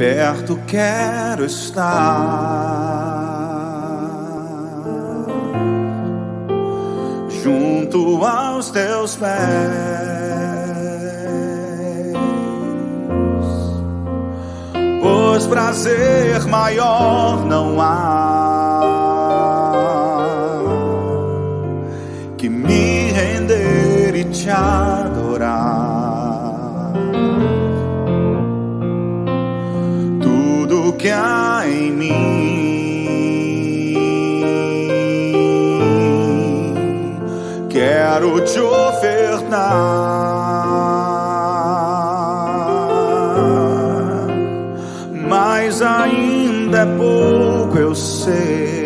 perto quero estar, junto aos teus pés, pois prazer maior não há que me render e te adorar. Tudo que há em mim quero te ofertar, mas ainda é pouco, eu sei.